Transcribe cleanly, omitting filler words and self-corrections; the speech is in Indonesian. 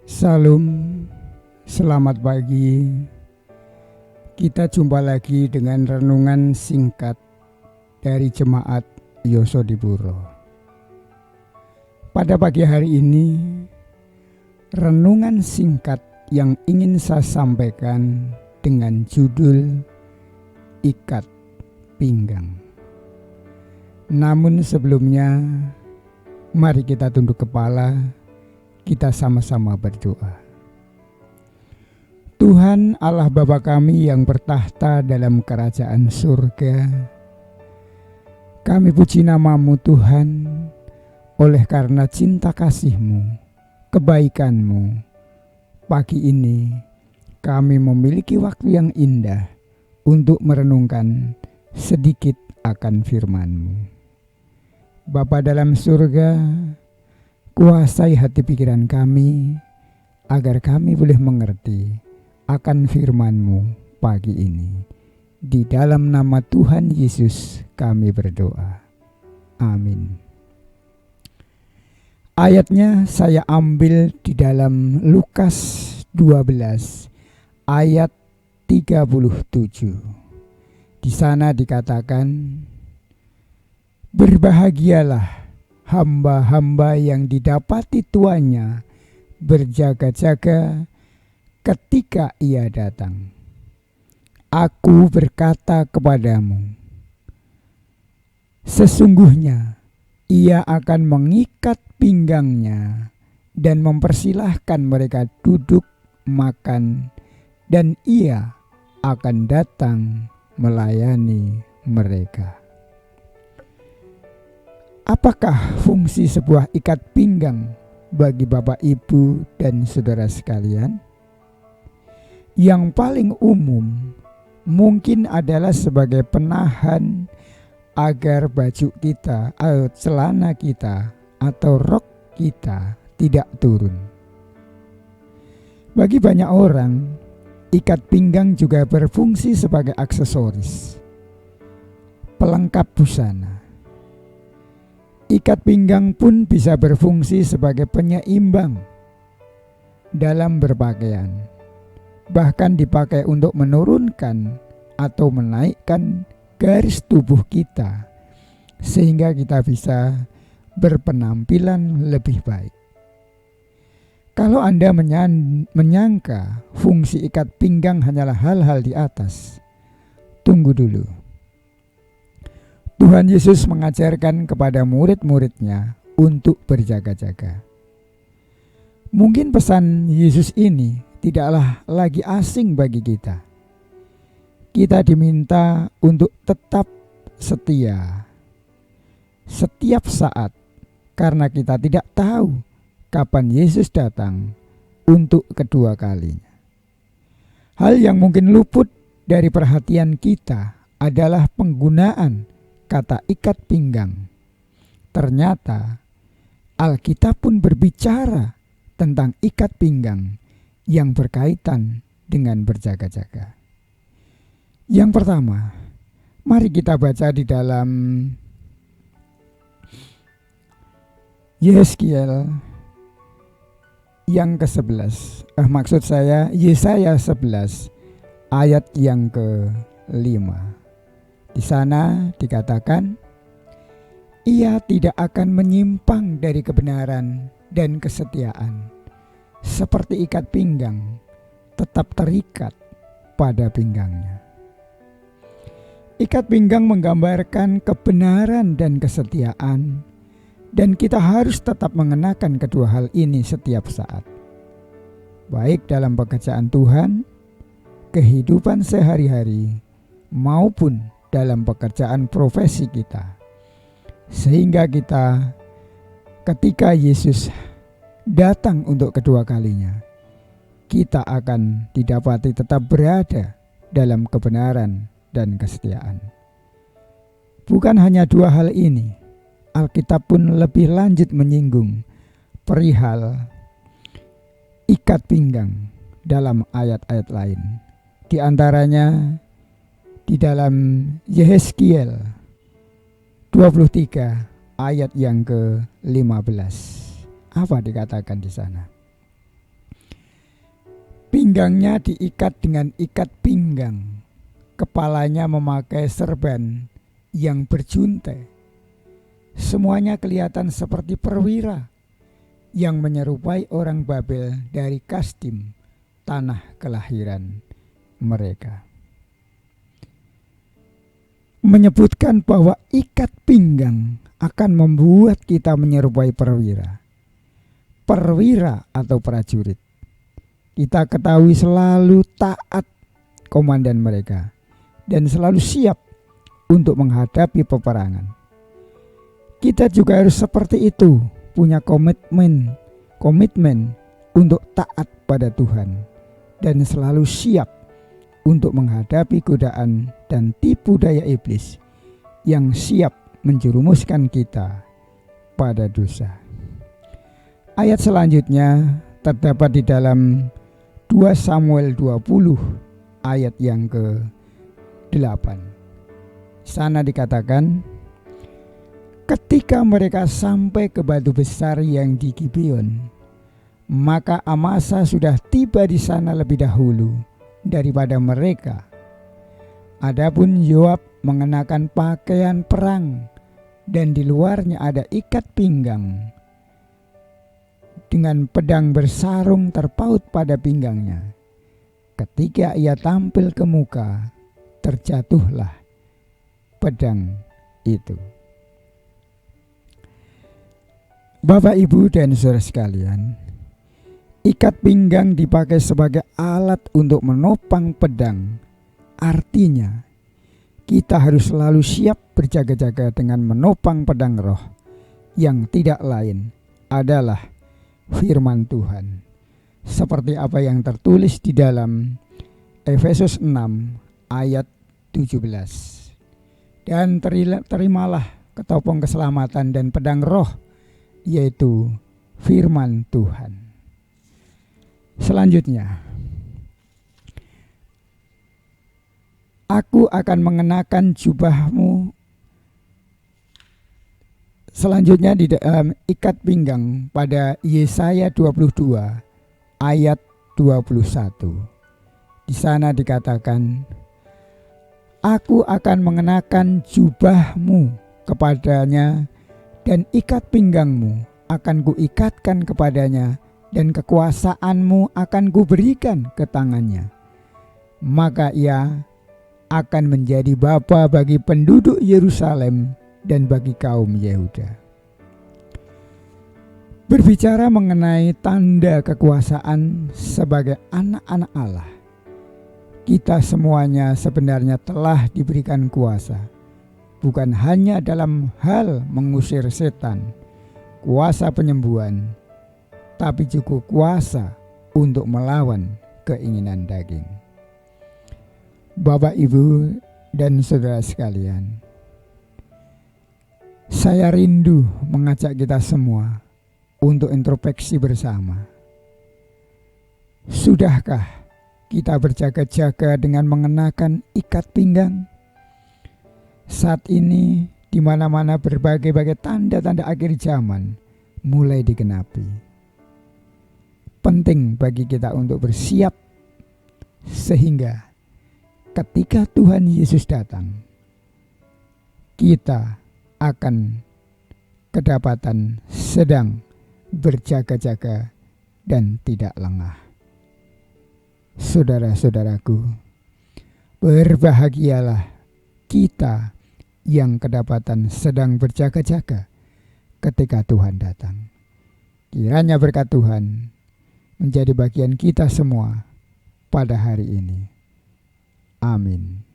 Salam, selamat pagi. Kita jumpa lagi dengan renungan singkat dari Jemaat Yosodipuro. Pada pagi hari ini, renungan singkat yang ingin saya sampaikan dengan judul Ikat Pinggang. Namun sebelumnya, mari kita tunduk kepala. Kita sama-sama berdoa. Tuhan Allah Bapa kami yang bertahta dalam kerajaan surga, kami puji nama-Mu Tuhan, oleh karena cinta kasih-Mu, kebaikan-Mu. Pagi ini kami memiliki waktu yang indah untuk merenungkan sedikit akan firman-Mu. Bapa dalam surga, kuasai hati pikiran kami, agar kami boleh mengerti akan firman-Mu pagi ini. Di dalam nama Tuhan Yesus kami berdoa. Amin. Ayatnya saya ambil di dalam Lukas 12 ayat 37. Di sana dikatakan, berbahagialah hamba-hamba yang didapati tuannya berjaga-jaga ketika ia datang. Aku berkata kepadamu, sesungguhnya ia akan mengikat pinggangnya dan mempersilahkan mereka duduk makan, dan ia akan datang melayani mereka. Apakah fungsi sebuah ikat pinggang bagi Bapak, Ibu, dan saudara sekalian? Yang paling umum mungkin adalah sebagai penahan agar baju kita, atau celana kita, atau rok kita tidak turun. Bagi banyak orang, ikat pinggang juga berfungsi sebagai aksesoris, pelengkap busana. Ikat pinggang pun bisa berfungsi sebagai penyeimbang dalam berpakaian, bahkan dipakai untuk menurunkan atau menaikkan garis tubuh kita, sehingga kita bisa berpenampilan lebih baik. Kalau Anda menyangka fungsi ikat pinggang hanyalah hal-hal di atas, tunggu dulu. Tuhan Yesus mengajarkan kepada murid-muridnya untuk berjaga-jaga. Mungkin pesan Yesus ini tidaklah lagi asing bagi kita. Kita diminta untuk tetap setia setiap saat, karena kita tidak tahu kapan Yesus datang untuk kedua kalinya. Hal yang mungkin luput dari perhatian kita adalah penggunaan kata ikat pinggang. Ternyata Alkitab pun berbicara tentang ikat pinggang yang berkaitan dengan berjaga-jaga. Yang pertama, mari kita baca di dalam Yesaya yang ke-11. Maksud saya Yesaya 11 ayat yang ke-5. Di sana dikatakan, ia tidak akan menyimpang dari kebenaran dan kesetiaan, seperti ikat pinggang tetap terikat pada pinggangnya. Ikat pinggang menggambarkan kebenaran dan kesetiaan, dan kita harus tetap mengenakan kedua hal ini setiap saat, baik dalam pekerjaan Tuhan, kehidupan sehari-hari, maupun dalam pekerjaan profesi kita, sehingga kita ketika Yesus datang untuk kedua kalinya, kita akan didapati tetap berada dalam kebenaran dan kesetiaan. Bukan hanya dua hal ini, Alkitab pun lebih lanjut menyinggung perihal ikat pinggang dalam ayat-ayat lain. Di antaranya di dalam Yehezkiel 23 ayat yang ke-15. Apa dikatakan di sana? Pinggangnya diikat dengan ikat pinggang. Kepalanya memakai serban yang berjuntai. Semuanya kelihatan seperti perwira yang menyerupai orang Babel dari Kasdim, tanah kelahiran mereka. Menyebutkan bahwa ikat pinggang akan membuat kita menyerupai perwira. Perwira atau prajurit. Kita ketahui selalu taat komandan mereka dan selalu siap untuk menghadapi peperangan. Kita juga harus seperti itu, punya komitmen untuk taat pada Tuhan dan selalu siap untuk menghadapi godaan dan tipu daya iblis yang siap menjerumuskan kita pada dosa. Ayat selanjutnya terdapat di dalam 2 Samuel 20 ayat yang ke-8. Sana dikatakan, ketika mereka sampai ke batu besar yang di Gibeon, maka Amasa sudah tiba di sana lebih dahulu daripada mereka. Adapun Yoab mengenakan pakaian perang dan di luarnya ada ikat pinggang dengan pedang bersarung terpaut pada pinggangnya. Ketika ia tampil ke muka, terjatuhlah pedang itu. Bapak, Ibu, dan saudara sekalian, ikat pinggang dipakai sebagai alat untuk menopang pedang. Artinya, kita harus selalu siap berjaga-jaga dengan menopang pedang roh yang tidak lain adalah firman Tuhan. Seperti apa yang tertulis di dalam Efesus 6 ayat 17. Dan terimalah ketopong keselamatan dan pedang roh, yaitu firman Tuhan. Selanjutnya, aku akan mengenakan jubahmu. Selanjutnya di dalam ikat pinggang pada Yesaya 22 ayat 21. Di sana dikatakan, aku akan mengenakan jubahmu kepadanya dan ikat pinggangmu akan kuikatkan kepadanya dan kekuasaanmu akan kuberikan ke tangannya. Maka ia akan menjadi bapa bagi penduduk Yerusalem dan bagi kaum Yehuda. Berbicara mengenai tanda kekuasaan sebagai anak-anak Allah, kita semuanya sebenarnya telah diberikan kuasa, bukan hanya dalam hal mengusir setan, kuasa penyembuhan, tapi juga kuasa untuk melawan keinginan daging. Bapak, Ibu, dan saudara sekalian, saya rindu mengajak kita semua untuk introspeksi bersama. Sudahkah kita berjaga-jaga dengan mengenakan ikat pinggang? Saat ini di mana-mana berbagai tanda-tanda akhir zaman mulai digenapi. Penting bagi kita untuk bersiap sehingga ketika Tuhan Yesus datang, kita akan kedapatan sedang berjaga-jaga dan tidak lengah. Saudara-saudaraku, berbahagialah kita yang kedapatan sedang berjaga-jaga ketika Tuhan datang. Kiranya berkat Tuhan menjadi bagian kita semua pada hari ini. Amin.